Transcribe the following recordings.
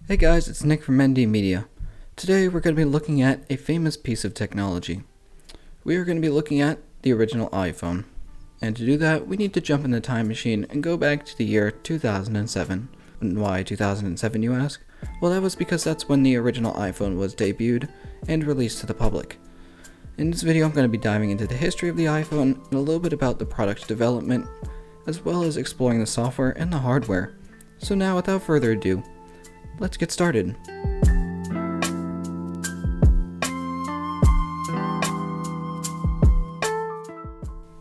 Hey guys, it's Nick from ND Media. Today we're going to be looking at a famous piece of technology. We are going to be looking at the original iPhone. And to do that, we need to jump in the time machine and go back to the year 2007. And why 2007, you ask? Well, that was because that's when the original iPhone was debuted and released to the public. In this video, I'm going to be diving into the history of the iPhone and a little bit about the product development, as well as exploring the software and the hardware. So now, without further ado, let's get started.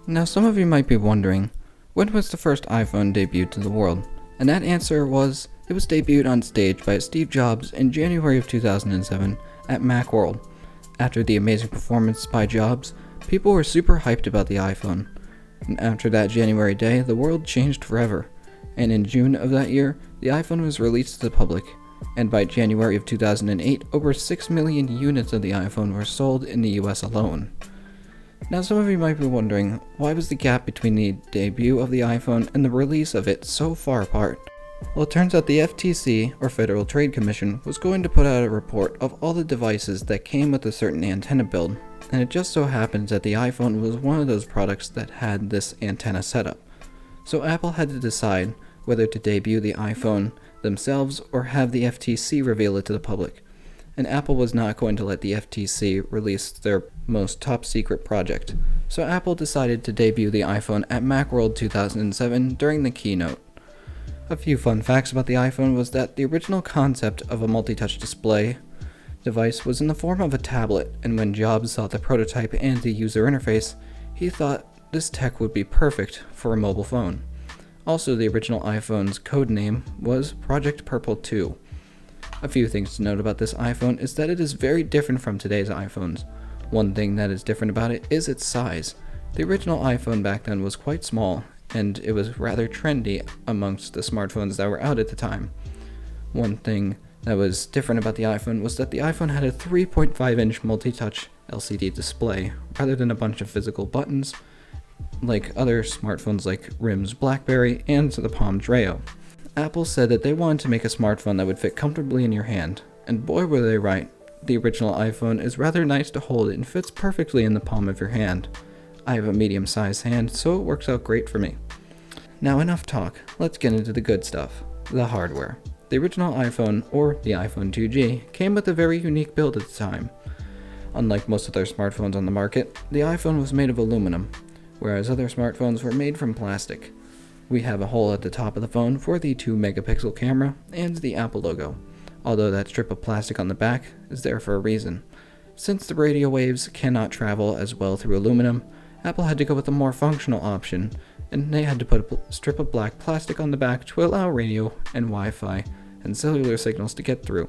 Now some of you might be wondering, when was the first iPhone debuted to the world? And that answer was, it was debuted on stage by Steve Jobs in January of 2007 at Macworld. After the amazing performance by Jobs, people were super hyped about the iPhone. And after that January day, the world changed forever. And in June of that year, the iPhone was released to the public. And by January of 2008, over 6 million units of the iPhone were sold in the US alone. Now some of you might be wondering, why was the gap between the debut of the iPhone and the release of it so far apart? Well, it turns out the FTC, or Federal Trade Commission, was going to put out a report of all the devices that came with a certain antenna build, and it just so happens that the iPhone was one of those products that had this antenna setup. So Apple had to decide whether to debut the iPhone themselves or have the FTC reveal it to the public. And Apple was not going to let the FTC release their most top secret project. So Apple decided to debut the iPhone at Macworld 2007 during the keynote. A few fun facts about the iPhone was that the original concept of a multi-touch display device was in the form of a tablet, and when Jobs saw the prototype and the user interface, he thought this tech would be perfect for a mobile phone. Also, the original iPhone's code name was Project Purple 2. A few things to note about this iPhone is that it is very different from today's iPhones. One thing that is different about it is its size. The original iPhone back then was quite small, and it was rather trendy amongst the smartphones that were out at the time. One thing that was different about the iPhone was that the iPhone had a 3.5-inch multi-touch LCD display, rather than a bunch of physical buttons, like other smartphones like RIM's BlackBerry and the Palm Treo. Apple said that they wanted to make a smartphone that would fit comfortably in your hand, and boy were they right. The original iPhone is rather nice to hold and fits perfectly in the palm of your hand. I have a medium-sized hand, so it works out great for me. Now enough talk, let's get into the good stuff, the hardware. The original iPhone, or the iPhone 2G, came with a very unique build at the time. Unlike most other smartphones on the market, the iPhone was made of aluminum, whereas other smartphones were made from plastic. We have a hole at the top of the phone for the 2-megapixel camera and the Apple logo, although that strip of plastic on the back is there for a reason. Since the radio waves cannot travel as well through aluminum, Apple had to go with a more functional option, and they had to put a strip of black plastic on the back to allow radio and Wi-Fi and cellular signals to get through.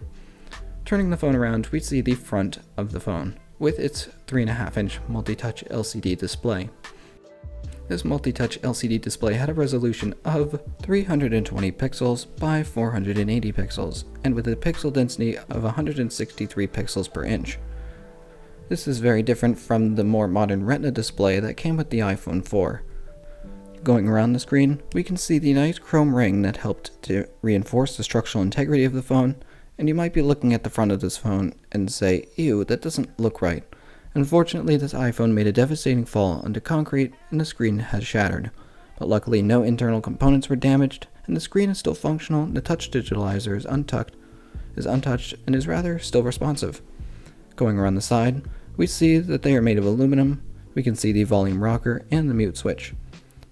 Turning the phone around, we see the front of the phone, with its 3.5-inch multi-touch LCD display. This multi-touch LCD display had a resolution of 320 pixels by 480 pixels, and with a pixel density of 163 pixels per inch. This is very different from the more modern Retina display that came with the iPhone 4. Going around the screen, we can see the nice chrome ring that helped to reinforce the structural integrity of the phone, and you might be looking at the front of this phone and say, ew, that doesn't look right. Unfortunately, this iPhone made a devastating fall onto concrete and the screen has shattered. But luckily no internal components were damaged, and the screen is still functional, and the touch digitalizer is untouched and is rather still responsive. Going around the side, we see that they are made of aluminum. We can see the volume rocker and the mute switch.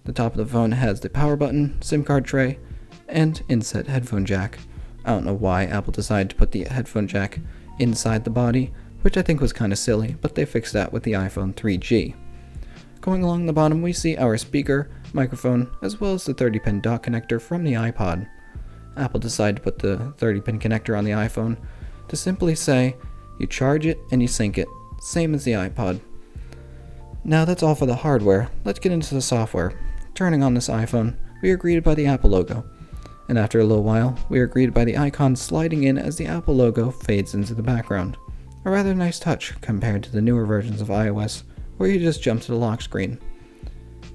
The top of the phone has the power button, SIM card tray, and inset headphone jack. I don't know why Apple decided to put the headphone jack inside the body, which I think was kinda silly, but they fixed that with the iPhone 3G. Going along the bottom, we see our speaker, microphone, as well as the 30-pin dock connector from the iPod. Apple decided to put the 30-pin connector on the iPhone to simply say, you charge it and you sync it, same as the iPod. Now that's all for the hardware, let's get into the software. Turning on this iPhone, we are greeted by the Apple logo. And after a little while, we are greeted by the icon sliding in as the Apple logo fades into the background. A rather nice touch compared to the newer versions of iOS, where you just jump to the lock screen.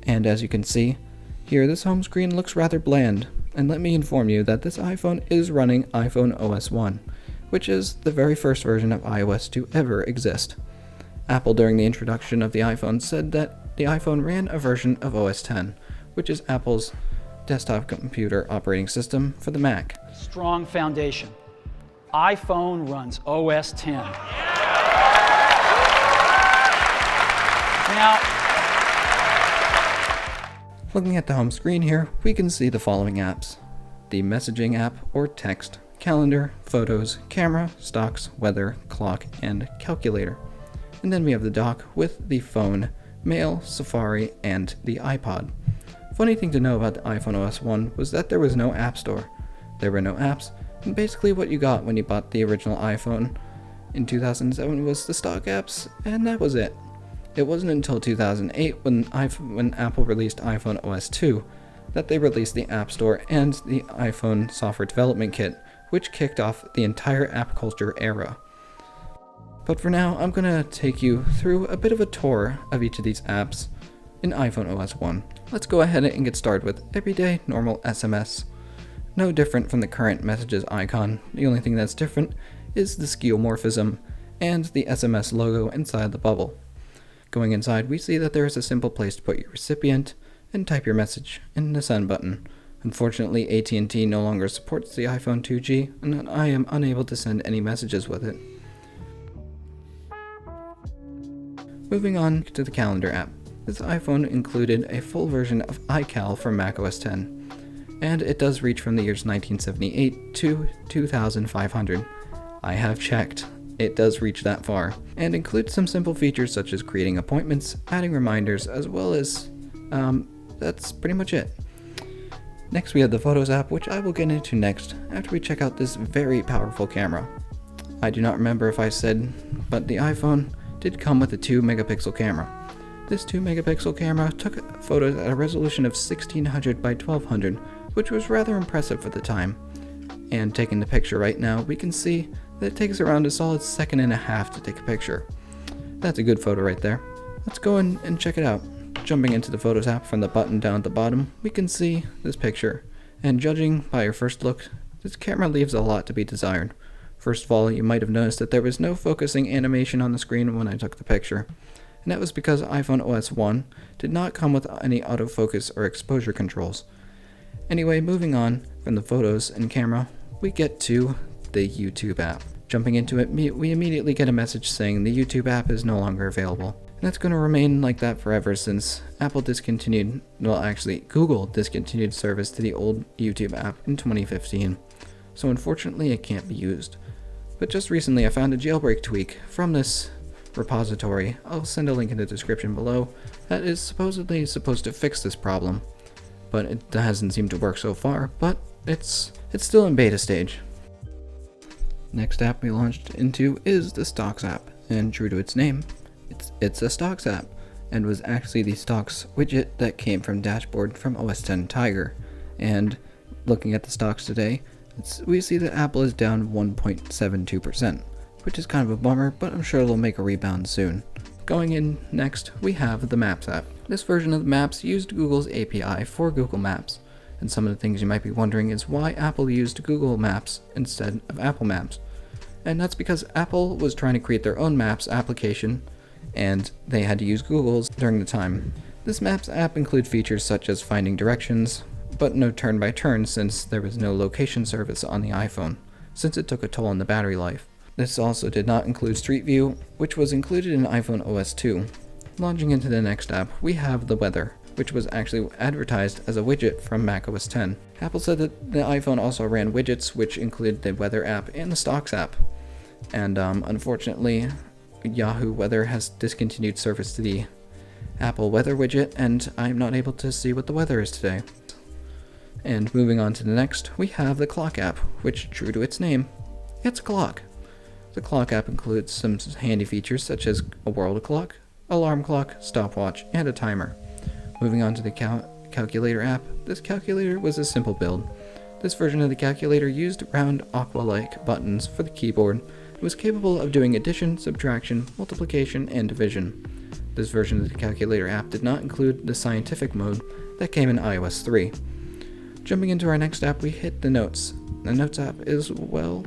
And as you can see, here this home screen looks rather bland. And let me inform you that this iPhone is running iPhone OS 1, which is the very first version of iOS to ever exist. Apple, during the introduction of the iPhone, said that the iPhone ran a version of OS 10, which is Apple's desktop computer operating system for the Mac. Strong foundation. iPhone runs OS 10. Now, looking at the home screen here, we can see the following apps: the messaging app or text, calendar, photos, camera, stocks, weather, clock, and calculator. And then we have the dock with the phone, mail, Safari, and the iPod. Funny thing to know about the iPhone OS 1 was that there was no app store. There were no apps, and basically what you got when you bought the original iPhone in 2007 was the stock apps, and that was it. It wasn't until 2008 when Apple released iPhone OS 2 that they released the App Store and the iPhone Software Development Kit, which kicked off the entire app culture era. But for now, I'm going to take you through a bit of a tour of each of these apps in iPhone OS 1. Let's go ahead and get started with everyday normal SMS. No different from the current messages icon. The only thing that's different is the skeuomorphism and the SMS logo inside the bubble. Going inside, we see that there is a simple place to put your recipient and type your message in the send button. Unfortunately, AT&T no longer supports the iPhone 2G, and I am unable to send any messages with it. Moving on to the calendar app. This iPhone included a full version of iCal for macOS 10, and it does reach from the years 1978 to 2500. I have checked. It does reach that far, and includes some simple features such as creating appointments, adding reminders, as well as, that's pretty much it. Next we have the Photos app, which I will get into next after we check out this very powerful camera. I do not remember if I said, but the iPhone did come with a 2 megapixel camera. This 2 megapixel camera took photos at a resolution of 1600 by 1200, which was rather impressive for the time. And taking the picture right now, we can see that it takes around a solid 1.5 seconds to take a picture. That's a good photo right there. Let's go in and check it out. Jumping into the Photos app from the button down at the bottom, we can see this picture. And judging by your first look, this camera leaves a lot to be desired. First of all, you might have noticed that there was no focusing animation on the screen when I took the picture. And that was because iPhone OS 1 did not come with any autofocus or exposure controls. Anyway, moving on from the photos and camera, we get to the YouTube app. Jumping into it, we immediately get a message saying the YouTube app is no longer available. And that's going to remain like that forever since Google discontinued service to the old YouTube app in 2015. So unfortunately it can't be used. But just recently I found a jailbreak tweak from this repository. I'll send a link in the description below that is supposedly supposed to fix this problem. But it hasn't seemed to work so far, but it's still in beta stage. Next app we launched into is the Stocks app, and true to its name, it's a Stocks app, and was actually the Stocks widget that came from dashboard from OS X Tiger. And looking at the stocks today, we see that Apple is down 1.72%, which is kind of a bummer, but I'm sure it'll make a rebound soon. Going in next, we have the Maps app. This version of the Maps used Google's API for Google Maps. And some of the things you might be wondering is why Apple used Google Maps instead of Apple Maps. And that's because Apple was trying to create their own Maps application, and they had to use Google's during the time. This Maps app includes features such as finding directions, but no turn-by-turn since there was no location service on the iPhone, since it took a toll on the battery life. This also did not include Street View, which was included in iPhone OS 2. Launching into the next app, we have the Weather, which was actually advertised as a widget from macOS 10. Apple said that the iPhone also ran widgets, which included the Weather app and the Stocks app. And unfortunately, Yahoo Weather has discontinued service to the Apple Weather widget, and I'm not able to see what the weather is today. And moving on to the next, we have the Clock app, which, true to its name, it's a clock. The Clock app includes some handy features such as a world clock, alarm clock, stopwatch, and a timer. Moving on to the Calculator app, this calculator was a simple build. This version of the calculator used round aqua-like buttons for the keyboard. It was capable of doing addition, subtraction, multiplication, and division. This version of the calculator app did not include the scientific mode that came in iOS 3. Jumping into our next app, we hit the Notes. The Notes app is, well,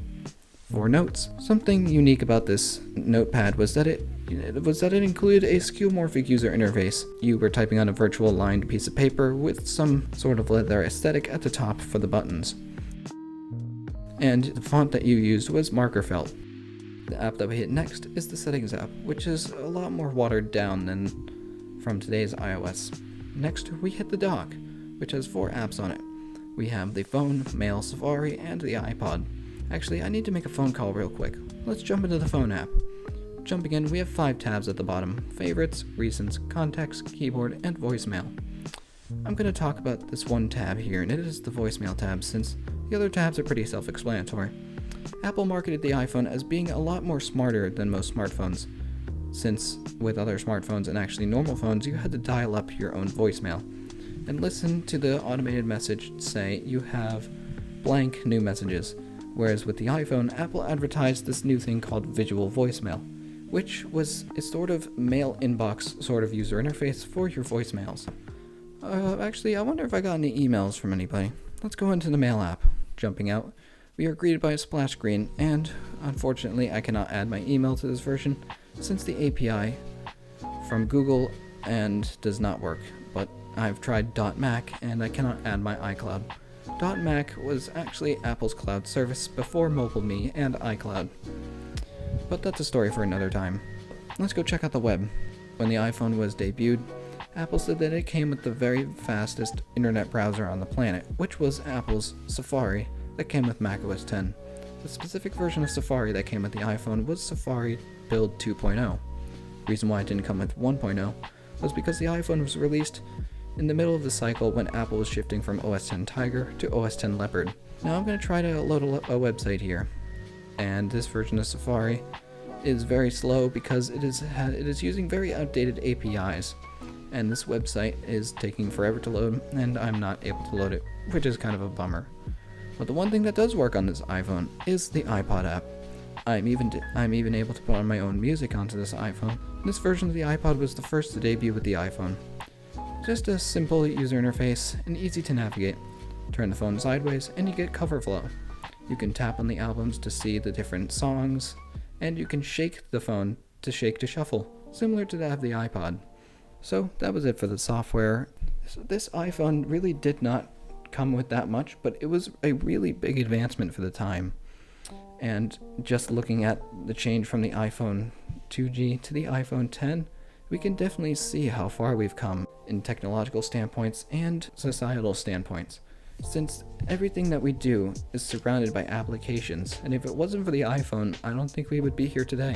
for notes. Something unique about this notepad was that it included a skeuomorphic user interface. You were typing on a virtual lined piece of paper with some sort of leather aesthetic at the top for the buttons. And the font that you used was marker felt. The app that we hit next is the Settings app, which is a lot more watered down than from today's iOS. Next, we hit the Dock, which has 4 apps on it. We have the phone, Mail, Safari, and the iPod. Actually, I need to make a phone call real quick. Let's jump into the phone app. Jumping in, we have 5 tabs at the bottom: Favorites, Recents, Contacts, Keyboard, and Voicemail. I'm going to talk about this one tab here, and it is the Voicemail tab, since the other tabs are pretty self-explanatory. Apple marketed the iPhone as being a lot more smarter than most smartphones, since with other smartphones and actually normal phones, you had to dial up your own voicemail and listen to the automated message say you have blank new messages. Whereas with the iPhone, Apple advertised this new thing called visual voicemail, which was a sort of mail inbox sort of user interface for your voicemails. Actually, I wonder if I got any emails from anybody. Let's go into the Mail app. Jumping out, we are greeted by a splash screen, and unfortunately I cannot add my email to this version since the API from Google and does not work, but I've tried .Mac and I cannot add my iCloud. .Mac was actually Apple's cloud service before MobileMe and iCloud. But that's a story for another time. Let's go check out the web. When the iPhone was debuted, Apple said that it came with the very fastest internet browser on the planet, which was Apple's Safari that came with macOS 10. The specific version of Safari that came with the iPhone was Safari Build 2.0. Reason why it didn't come with 1.0 was because the iPhone was released in the middle of the cycle when Apple was shifting from OS X Tiger to OS X Leopard. Now I'm going to try to load a website here, and this version of Safari is very slow because it is using very outdated APIs, and this website is taking forever to load, and I'm not able to load it, which is kind of a bummer. But the one thing that does work on this iPhone is the iPod app. I'm even able to put on my own music onto this iPhone. This version of the iPod was the first to debut with the iPhone. Just a simple user interface and easy to navigate. Turn the phone sideways and you get cover flow. You can tap on the albums to see the different songs, and you can shake the phone to shake to shuffle, similar to that of the iPod. So that was it for the software. This iPhone really did not come with that much, but it was a really big advancement for the time. And just looking at the change from the iPhone 2G to the iPhone 10, we can definitely see how far we've come in technological standpoints and societal standpoints, since everything that we do is surrounded by applications, and if it wasn't for the iPhone, I don't think we would be here today.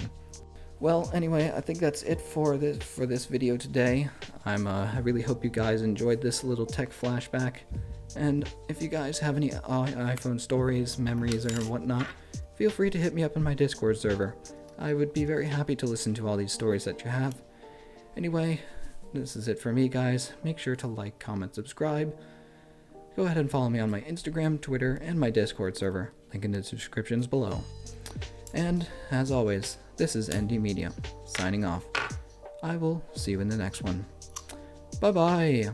Well, anyway, I think that's it for this video today. I really hope you guys enjoyed this little tech flashback, and if you guys have any iPhone stories, memories, or whatnot, feel free to hit me up in my Discord server. I would be very happy to listen to all these stories that you have. Anyway, this is it for me, guys. Make sure to like, comment, subscribe. Go ahead and follow me on my Instagram, Twitter, and my Discord server. Link in the descriptions below. And, as always, this is ND Media, signing off. I will see you in the next one. Bye-bye!